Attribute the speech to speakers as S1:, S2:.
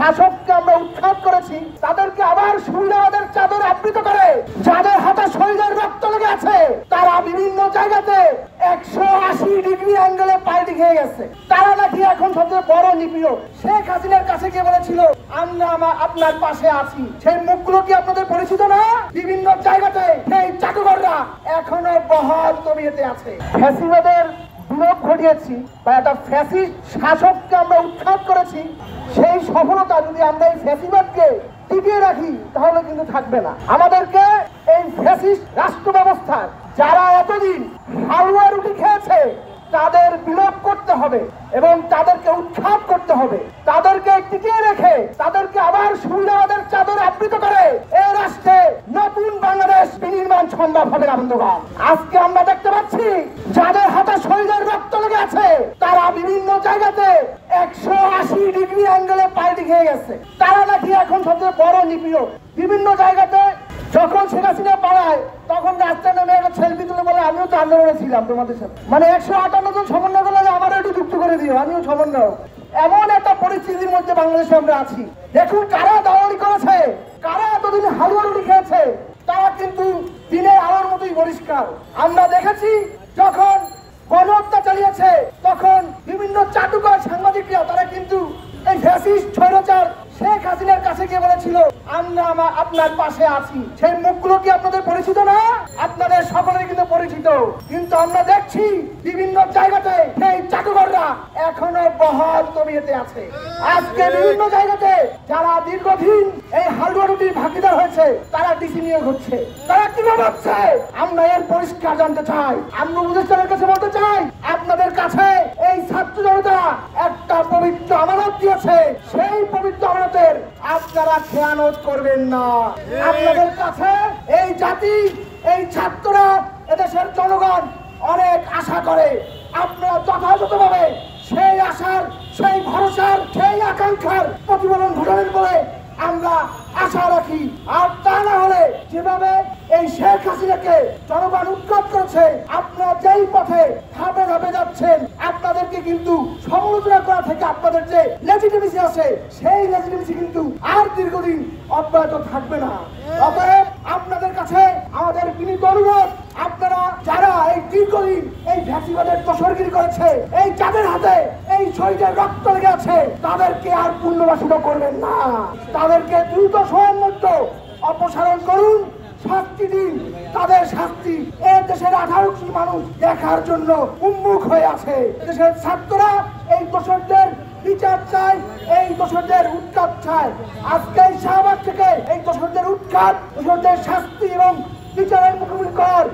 S1: শাসককে আমরা উৎখাত করেছি, তাদেরকে আবার সুবিধাবাদের চাদর আবৃত করে যাদের হাতে শরীরের রক্ত লেগে আছে, তারা বিভিন্ন জায়গাতে 180 ডিগ্রি অ্যাঙ্গেলে পাল্টি খেয়ে গেছে। তারা নাকি এখন সবচেয়ে বড় নিপীড়ক। শেখ হাসিনার কাছে গিয়ে বলেছিল আমরা আপনার পাশে আছি। সেই মুখগুলো কি আপনাদের পরিচিত না? বিভিন্ন জায়গাতে সেই চাটুকাররা এখনো বহাল তবিয়তে আছে। ফ্যাসিবাদের বিলোপ ঘটিয়েছি বা একটা ফ্যাসিস্ট শাসককে আমরা উৎখাত করেছি। সেই সফলতা যদি আমরা এই ফ্যাসিবাদকে টিকিয়ে রাখি তাহলে কিন্তু থাকবে না। আমাদেরকে এই ফ্যাসিস্ট রাষ্ট্র ব্যবস্থার যারা এতদিন হালুয়া রুটি খেয়েছে তাদের বিলোপ করতে হবে এবং তাদেরকে উৎখাত করতে হবে। তাদেরকে টিকিয়ে রেখে তাদেরকে আবার সুবিধাবাদের চাদর আবৃত করে এই রাষ্ট্রে নতুন বাংলাদেশ বিনির্মাণ সম্ভব হবে না বন্ধুগণ। আজকে আমরা দেখতে পাচ্ছি যাদের হাতে শরীরের রক্ত লেগে আছে, তারা বিভিন্ন জায়গাতে 180 ডিগ্রি অ্যাঙ্গেলে পাল্টি খেয়ে গেছে। তারা নাকি এখন সবচেয়ে বড় নিপীড়ক। বিভিন্ন জায়গাতে যখন শেখ হাসিনা পালায় তখন রাস্তায় নেমে একটা সেলফি তুলে বলে আমিও তো আন্দোলনে ছিলাম তোমাদের সাথে। মানে 158 জন সমন্বয় করলে আমারও একটু যুক্ত করে দিও, আমিও সমন্বয়। এমন একটা পরিস্থিতির মধ্যে বাংলাদেশে আমরা আছি। দেখুন কারা দালালি করেছে, কারা এতদিন হালুয়া রুটি খেয়েছে, তারা কিন্তু দিনের আলোর মতোই পরিষ্কার। আমরা দেখেছি যখন গণহত্যা চালিয়েছে তখন বিভিন্ন চাটুকার সাংবাদিকরা তারা কিন্তু এই ফ্যাসিস্ট স্বৈরাচার শেখ হাসিনার কাছে গিয়ে বলেছিল আমরা আপনার পাশে আছি। সেই মুখগুলো কি আপনাদের পরিচিত না? আপনাদের সকলের কিন্তু পরিচিত। কিন্তু আমরা দেখছি বিভিন্ন জায়গাতে সেই চাটুকাররা এখনো বহাল তবিয়তে আছে। আজকে বিভিন্ন জায়গাতে যারা দীর্ঘদিন এই হালুয়া রুটির ভাগিদার হয়েছে তারা ডিসি নিয়োগ হচ্ছে। তারা কিভাবে হচ্ছে আমরা এর পরিষ্কার জানতে চাই। আমরা উপদেষ্টাদের কাছে বলতে চাই আপনাদের কাছে এই ছাত্র জনতা একটা পবিত্র আমানত দিয়েছে, সেই পবিত্র আমানতের আপনারা খেয়ানত করবেন না। আপনাদের কাছে এই জাতি, এই ছাত্ররা, এদেশের জনগণ অনেক আশা করে। আপনারা যথাযথভাবে সেই আশার, সেই ভরসার, সেই আকাঙ্ক্ষার প্রতিফলন ঘটাবেন বলে আমরা আশা রাখি। আর তা না হলে যেভাবে এই শেখ হাসিনাকে জনগণ উৎখাত করেছে, আপনারা যেই পথে ধাপে ধাপে যাচ্ছেন, আপনাদেরকে কিন্তু সমালোচনা করা থেকে আপনাদের যে লেজিটিমেসি আছে সেই লেজিটিমেসি কিন্তু আর দীর্ঘদিন অব্যাহত থাকবে না। অতএব আপনাদের কাছে আমাদের বিনীত অনুরোধ, আপনারা যারা এই দীর্ঘদিন এই ফ্যাসিবাদের দোসরগিরি করেছে, এই যাদের হাতে এই শরীরের রক্ত লেগে আছে, তাদেরকে আর পুনর্বাসিত করবেন না। তাদেরকে দ্রুত সময়ের মধ্যে অপসারণ করুন, শাস্তি দিন। তাদের শাস্তি এই দেশের 18 কোটি মানুষ দেখার জন্য উন্মুখ হয়ে আছে। দেশের ছাত্ররা এই দোষরদের বিচার চায়, এই দোষরদের উৎখাত চায়। আজকে শাহবাগ থেকে এই দোষরদের উৎখাত, দোষরদের শাস্তি এবং বিচারের মুখোমুখি কর।